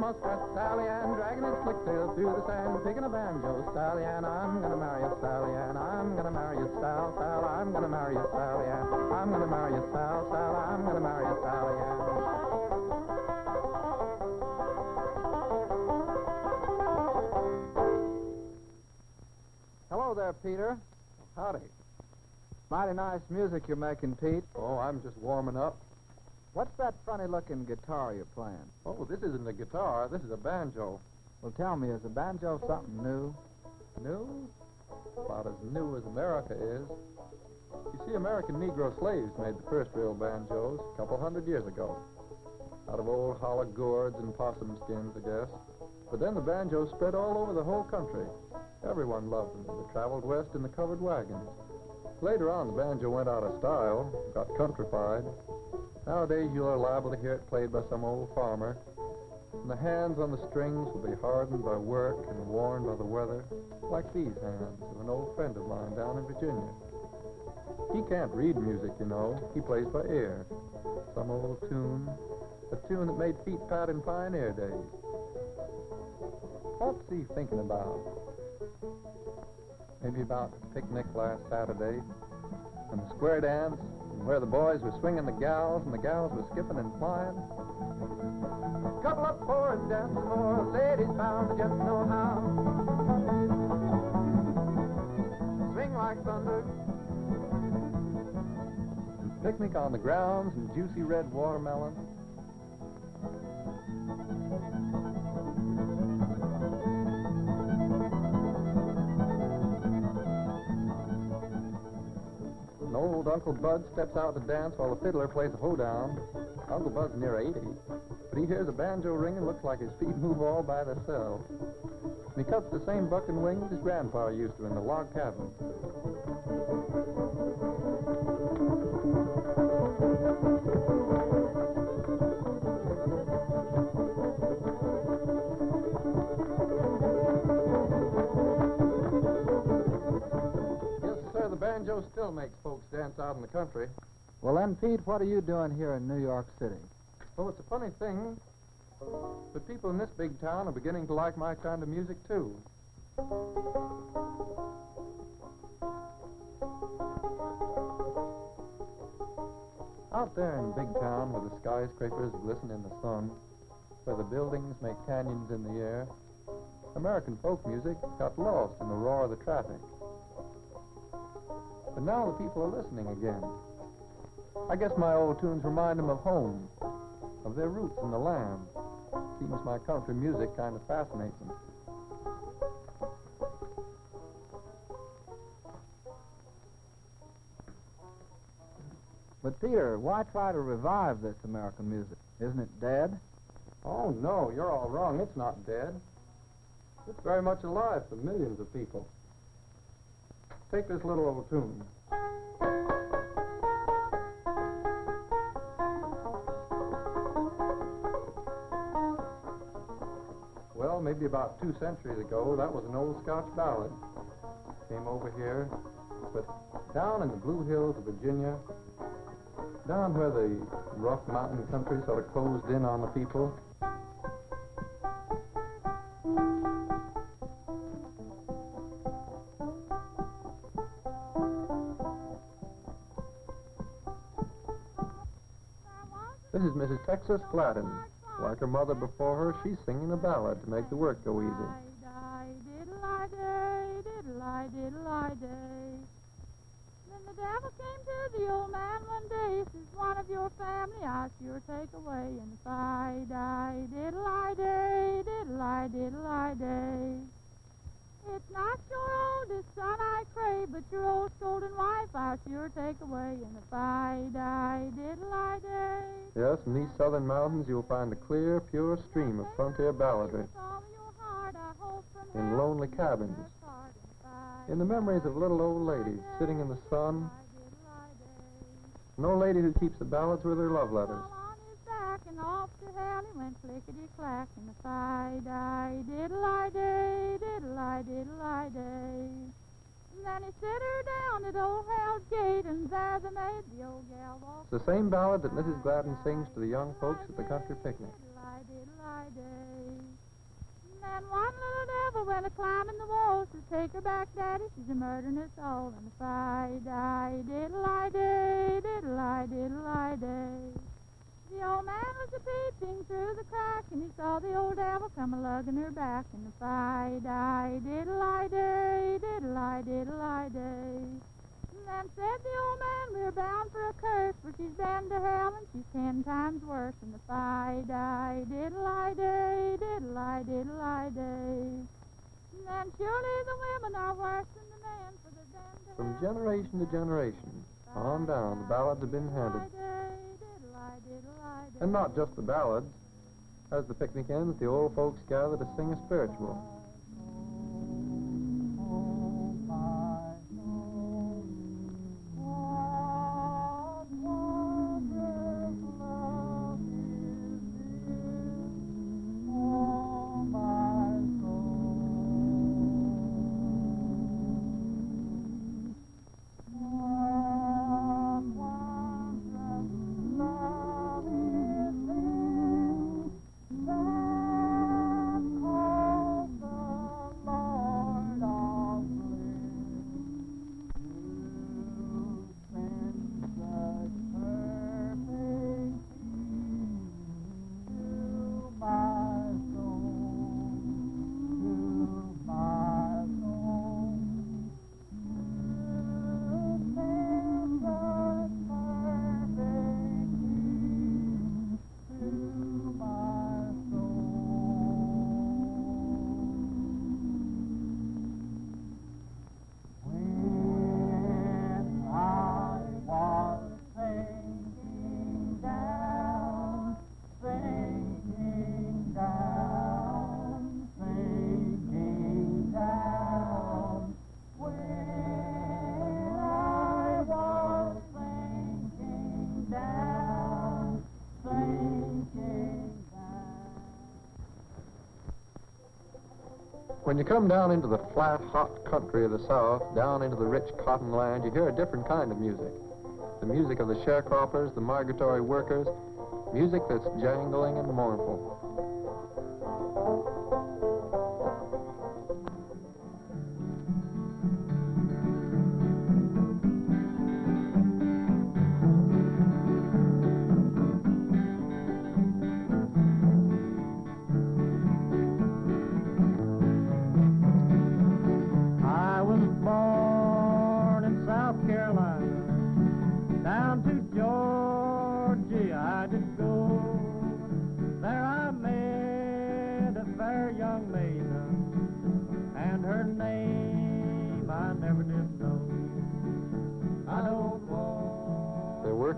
muskrat, Sally Ann, dragging his slick tail through the sand, picking a banjo, Sally Ann, I'm gonna marry you, Sally Ann, I'm gonna marry you, Sal, Sal, I'm gonna marry you, Sally Ann, I'm gonna marry you, Sal, Sal, I'm gonna marry you, Sally Ann. Hello there, Peter. Howdy. Mighty nice music you're making, Pete. Oh, I'm just warming up. What's that funny-looking guitar you're playing? Oh, this isn't a guitar. This is a banjo. Well, tell me, is a banjo something new? New? About as new as America is. You see, American Negro slaves made the first real banjos a couple 100 years ago. Out of old hollow gourds and possum skins, I guess. But then the banjos spread all over the whole country. Everyone loved them. They traveled west in the covered wagons. Later on, the banjo went out of style, got countrified. Nowadays, you are liable to hear it played by some old farmer. And the hands on the strings will be hardened by work and worn by the weather, like these hands of an old friend of mine down in Virginia. He can't read music, you know. He plays by ear. Some old tune, a tune that made feet pat in pioneer days. What's he thinking about? Maybe about the picnic last Saturday, and the square dance, and where the boys were swinging the gals, and the gals were skipping and flying. Couple up for and dance some more, ladies bound to just know how. Swing like thunder. And picnic on the grounds, and juicy red watermelon. Old Uncle Bud steps out to dance while the fiddler plays a hoedown. Uncle Bud's near 80, but he hears a banjo ring and looks like his feet move all by themselves. And he cuts the same buck and wing that his grandpa used to in the log cabin. The banjo still makes folks dance out in the country. Well, then, Pete, what are you doing here in New York City? Well, it's a funny thing, but people in this big town are beginning to like my kind of music, too. Out there in big town where the skyscrapers glisten in the sun, where the buildings make canyons in the air, American folk music got lost in the roar of the traffic. But now the people are listening again. I guess my old tunes remind them of home, of their roots in the land. Seems my country music kind of fascinates them. But, Peter, why try to revive this American music? Isn't it dead? Oh, no, you're all wrong. It's not dead. It's very much alive for millions of people. Take this little old tune. Well, maybe about 2 centuries ago, that was an old Scotch ballad. Came over here, but down in the Blue Hills of Virginia, down where the rough mountain country sort of closed in on the people, this is Mrs. Texas Gladden. Like her mother before her, she's singing a ballad to make the work go easy. Then the devil came to the old man one day, says, one of your family I sure take away. And if I die, diddle-I-day, diddle-I-diddle-I-day. It's not your oldest son I crave, but your old scolding wife I sure take away. And if I die, diddle-I-day. Yes, in these southern mountains you'll find a clear, pure stream of frontier balladry. In lonely cabins. In the memories of little old ladies sitting in the sun. An old lady who keeps the ballads with her love letters. And off to hell he went clickety-clack. And if I die, diddle-I-day, diddle-I-diddle-I-day. And then he set her down at old hell's gate, and there they made the old gal walk. It's the same ballad that Mrs. Gladden sings to the young folks at the country picnic. Diddle-I-diddle-I-day. Joe says, take her back, Daddy, she's a murdering us all. And the fi-di-diddle-I-day, diddle-I-diddle-I-day. The old man was a-peeping through the crack, and he saw the old devil come a-lugging her back. And the fi-di-diddle-I-day, diddle-I-diddle-I-day. And then said the old man, we're bound for a curse, for she's been to hell and she's 10 times worse. And the fi-di-diddle-I-day, diddle-I-diddle-I-day. And then surely the women are worse than the men, for they've been to From hell. generation to generation, on down, the ballads have been handed. And not just the ballads. As the picnic ends, the old folks gather to sing a spiritual. When you come down into the flat, hot country of the South, down into the rich cotton land, you hear a different kind of music. The music of the sharecroppers, the migratory workers, music that's jangling and mournful.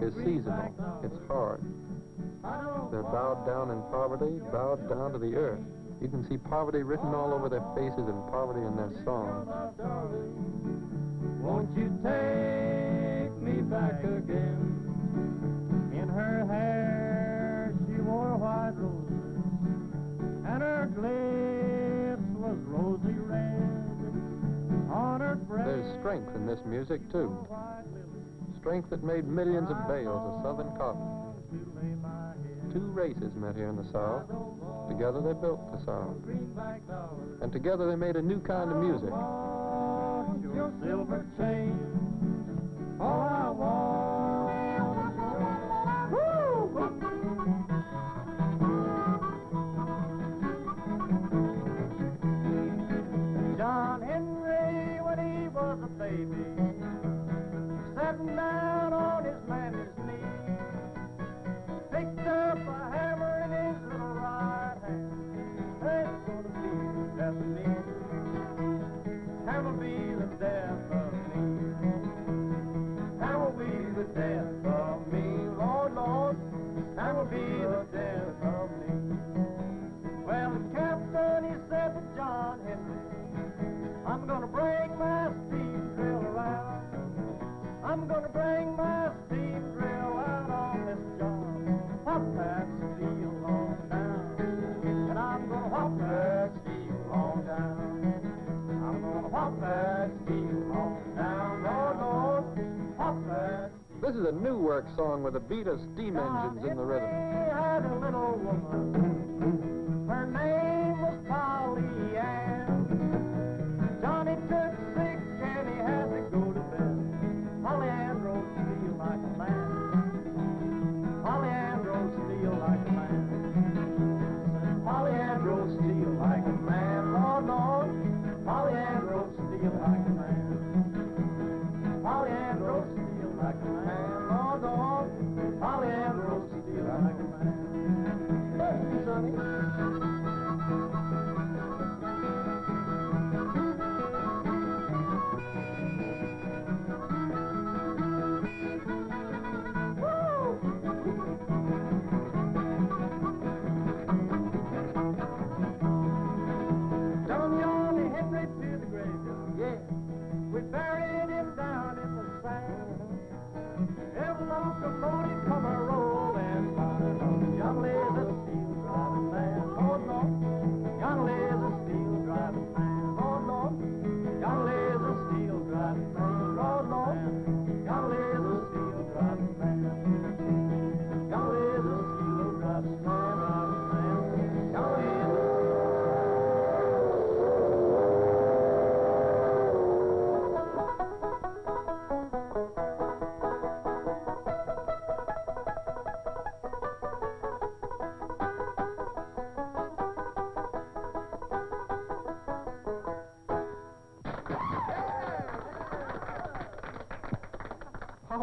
Is seasonal. It's hard. They're bowed down in poverty, bowed down to the earth. You can see poverty written all over their faces and poverty in their songs. Won't you take me back again? In her hair she wore white roses, and her lips was rosy red. On her breast there's strength in this music, too. Strength that made millions of bales of southern cotton. Two races met here in the South. Together they built the South. And together they made a new kind of music. Your silver chain, all I want. John Henry, when he was a baby, sitting down on his mammy's knee, picked up a hammer in his little right hand. That's gonna be the death of me. Hammer be the death of me. Hammer be the death of me. Lord, Lord, hammer be the death of me. Well, the captain, he said to John Henry, I'm gonna bring my steam drill around. I'm gonna bring my steam drill out on this job. Hop that steel on down. And I'm gonna hop that steel on down. I'm gonna hop that steel on down. Lord, Lord, hop that. This is a new work song with a beat of steam engines in the rhythm. He had a little woman. Her name was Polly Ann. John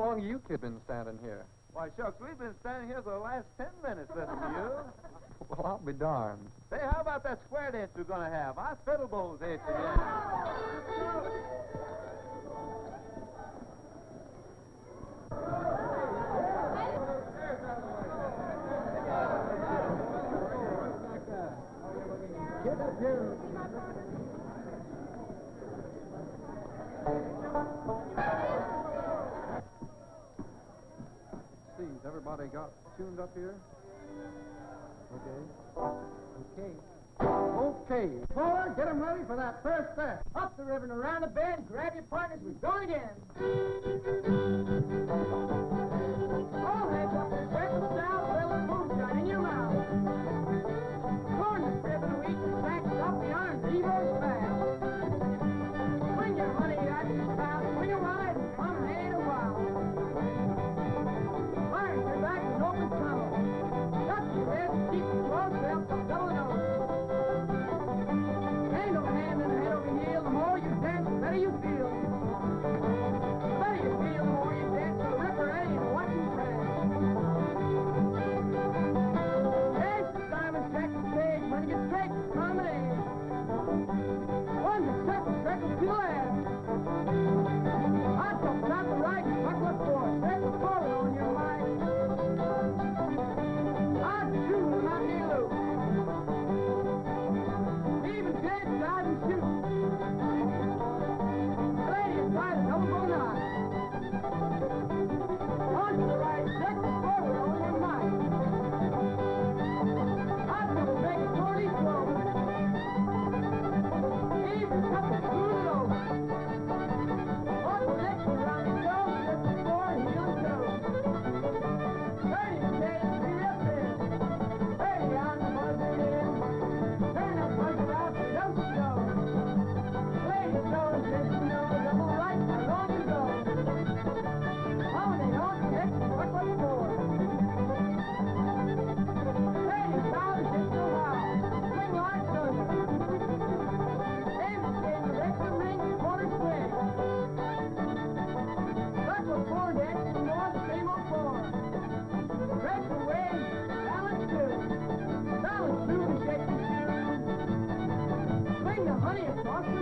How long have you kids been standing here? Why, shucks, we've been standing here for the last 10 minutes listening to you. Well, I'll be darned. Say, how about that square dance we're going to have? I fiddle bows here at the end. Get up here. See, has everybody got tuned up here? Okay. Okay. Forward, get 'em ready for that first set. Up the river and around the bend. Grab your partners. We're going again. All heads up and circle south. Little moonshine in your mouth. Corn the crib and wheat and sacks up the arms. Evo's fast. Swing your money out your spout. Swing a ride and come and aid a while. Iron your back and open tunnel. Duck your head and keep it close. Help them double nose. Hand over hand and head over heel. The more you dance, the better you feel. The better you feel, the more you dance. The ripper ain't watching trash. There's the diamond check the stage. When you get straight, it's promenade. One to circle, circle to left. Hot top, top to right, buckle up forward. Circle forward on your mind. Hot shoot, not the loop. Even dead, dive and shoot. Lady, try to double go knot. On to the right, circle forward on your mind. Hot double, make it 40 slow. Even couple, smooth it over. On the next one, round and go, just before heel and toe. 30 days, be real thin. 30 on the buzzer in. Turn that buzzer out, so don't you go. Ladies know, just you know, double right, how long you go. Holiday on the next one, what for? Ladies, how does this know how? Swing like thunder. Aim to stay the rest of the ring, quarter swing. Buckle forward, dance, and go on the same old form. Stretch the waist, balance two. Balance through and shake the shoe. Swing the honey across the